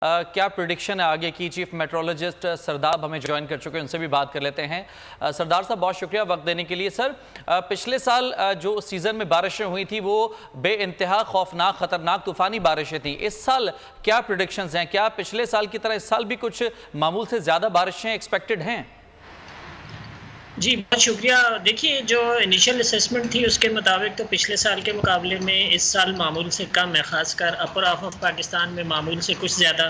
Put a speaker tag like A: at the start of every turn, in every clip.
A: क्या प्रिडिक्शन है आगे की? चीफ मेट्रोलॉजिस्ट सरदार हमें ज्वाइन कर चुके हैं, उनसे भी बात कर लेते हैं। सरदार साहब, बहुत शुक्रिया वक्त देने के लिए। सर, पिछले साल जो सीज़न में बारिशें हुई थी वो बेइंतहा खौफनाक ख़तरनाक तूफ़ानी बारिशें थी। इस साल क्या प्रिडिक्शंस हैं? क्या पिछले साल की तरह इस साल भी कुछ मामूल से ज़्यादा बारिशें एक्सपेक्टेड हैं?
B: जी बहुत शुक्रिया। देखिए, जो इनिशियल असेसमेंट थी उसके मुताबिक तो पिछले साल के मुकाबले में इस साल मामूल से कम है। ख़ासकर अपर हाफ ऑफ पाकिस्तान में मामूल से कुछ ज़्यादा,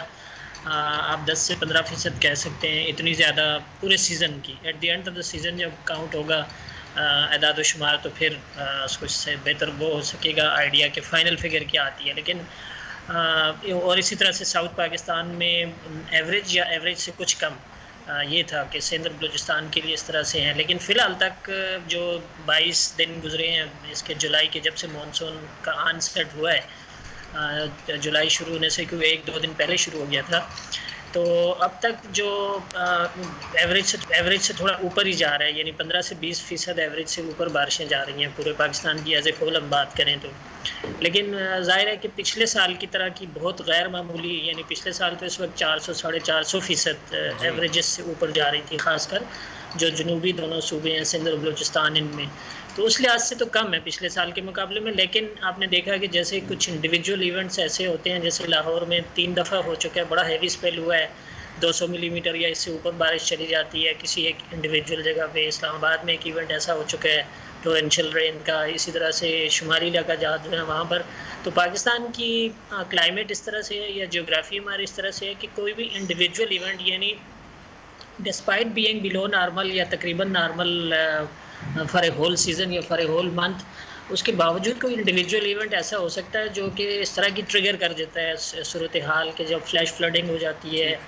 B: आप 10 से 15% कह सकते हैं, इतनी ज़्यादा पूरे सीज़न की। At the end of the season जब काउंट होगा एदाद शुमार तो फिर उसको से बेहतर वो हो सकेगा आइडिया कि फ़ाइनल फिगर क्या आती है। लेकिन और इसी तरह से साउथ पाकिस्तान में एवरेज या एवरेज से कुछ कम ये था कि सिंध और बलूचिस्तान के लिए इस तरह से हैं। लेकिन फ़िलहाल तक जो 22 दिन गुजरे हैं इसके जुलाई के, जब से मानसून का आनसेट हुआ है, जुलाई शुरू होने से क्योंकि 1-2 दिन पहले शुरू हो गया था, तो अब तक जो एवरेज से थोड़ा ऊपर ही जा रहा है, यानी 15 से 20% एवरेज से ऊपर बारिशें जा रही हैं पूरे पाकिस्तान की एज ए होल हम बात करें तो। लेकिन जाहिर है कि पिछले साल की तरह की बहुत गैर मामूली, यानी पिछले साल तो इस वक्त 400-450% एवरेजेस से ऊपर जा रही थी, खासकर जो जनूबी दोनों सूबे हैं सिंध और बलूचिस्तान, इनमें तो उस लिहाज से तो कम है पिछले साल के मुकाबले में। लेकिन आपने देखा कि जैसे कुछ इंडिविजुअल इवेंट्स ऐसे होते हैं, जैसे लाहौर में 3 दफ़ा हो चुका है, बड़ा हैवी स्पेल हुआ है, 200 मिलीमीटर या इससे ऊपर बारिश चली जाती है किसी एक इंडिविजुअल जगह पे। इस्लामाबाद में एक इवेंट ऐसा हो चुका है टोरेंशियल रेन का, इसी तरह से शुमारी इलाका जहाँ जो है वहाँ पर। तो पाकिस्तान की क्लाइमेट इस तरह से है या जियोग्राफी हमारी इस तरह से है कि कोई भी इंडिविजुअल इवेंट, यानी डिस्पाइट बीइंग बिलो नॉर्मल या तकरीबन normal for a whole season या फॉर ए होल मंथ, उसके बावजूद कोई इंडिविजुअल इवेंट ऐसा हो सकता है जो कि इस तरह की ट्रिगर कर देता है सूरत हाल के, जब फ्लैश फ्लडिंग हो जाती है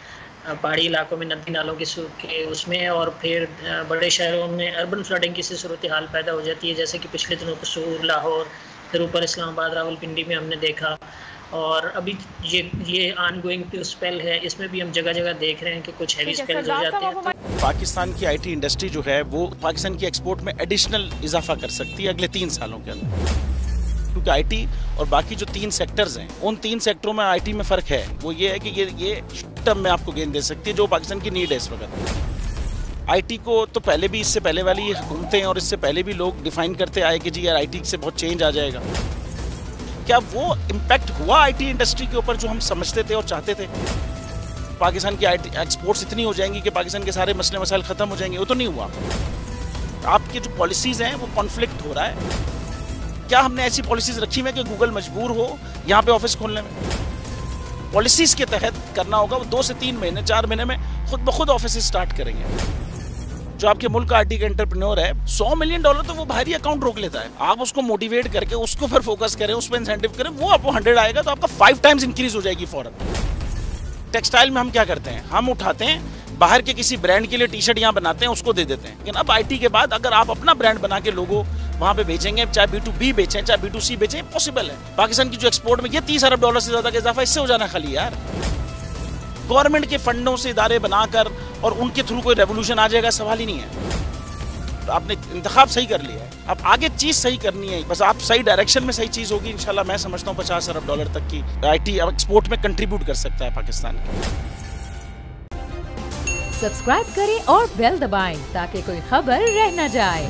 B: पहाड़ी इलाकों में नदी नालों के उसमें, और फिर बड़े शहरों में अर्बन फ्लडिंग की सूरत हाल पैदा हो जाती है, जैसे कि पिछले दिनों कसूर, लाहौर, फिर ऊपर इस्लामाबाद, रावलपिंडी में हमने देखा। और अभी ये ऑनगोइंग स्पेल है, इसमें भी हम जगह जगह देख रहे हैं कि कुछ हैवी स्पेल्स हो जाते हैं।
C: पाकिस्तान की आईटी इंडस्ट्री जो है वो पाकिस्तान की एक्सपोर्ट में एडिशनल इजाफा कर सकती है अगले 3 सालों के अंदर, क्योंकि आईटी और बाकी जो 3 सेक्टर्स हैं उन 3 सेक्टरों में आईटी में फ़र्क है। वो ये है कि ये टर्म में आपको गेन दे सकती है जो पाकिस्तान की नीड है इस वक्त। आईटी को तो पहले भी, इससे पहले वाली हुकूमतें और इससे पहले भी लोग डिफाइन करते आए कि जी यार आईटी से बहुत चेंज आ जाएगा। क्या वो इम्पैक्ट हुआ आईटी इंडस्ट्री के ऊपर जो हम समझते थे और चाहते थे? पाकिस्तान की आईटी एक्सपोर्ट्स इतनी हो जाएंगी कि पाकिस्तान के सारे मसले मसाइल ख़त्म हो जाएंगे? वो तो नहीं हुआ। आपकी जो पॉलिसीज़ हैं वो कॉन्फ्लिक्ट हो रहा है। क्या हमने ऐसी पॉलिसीज़ रखी हुई है कि गूगल मजबूर हो यहाँ पे ऑफिस खोलने में? पॉलिसीज़ के तहत करना होगा। वो 2 से 3 महीने 4 महीने में खुद ब खुद ऑफिस स्टार्ट करेंगे। जो आपके मुल्क का आईटी का एंटरप्रेन्योर है, $100 मिलियन तो वो बाहरी अकाउंट रोक लेता है। आप उसको मोटिवेट करके उसको फिर फोकस करें, उस पर इंसेंटिव करें, वो आपको 100 आएगा तो आपका 5 टाइम्स इंक्रीज हो जाएगी फौरन। टेक्सटाइल में हम क्या करते हैं, हम उठाते हैं बाहर के किसी ब्रांड के लिए टी-शर्ट यहाँ बनाते हैं, उसको दे देते हैं। लेकिन अब आईटी के बाद अगर आप अपना ब्रांड बना के लोगो वहाँ पे बेचेंगे, चाहे B2B बेचें चाहे B2C बेचें, पॉसिबल है। पाकिस्तान की जो एक्सपोर्ट में ये $30 अरब से ज़्यादा का इजाफा इससे हो जाना खाली यार। गवर्नमेंट के फंडों से इदारे बनाकर और उनके थ्रू कोई रेवोल्यूशन आ जाएगा, सवाल ही नहीं है। तो आपने इंतखाब सही कर लिया है, अब आगे चीज़ सही करनी है, बस आप सही डायरेक्शन में सही चीज़ होगी इंशाल्लाह। मैं समझता हूँ $50 अरब तक की आईटी एक्सपोर्ट में कंट्रीब्यूट कर सकता है पाकिस्तान।
D: सब्सक्राइब करें और बेल दबाएं ताकि कोई खबर रह न जाए।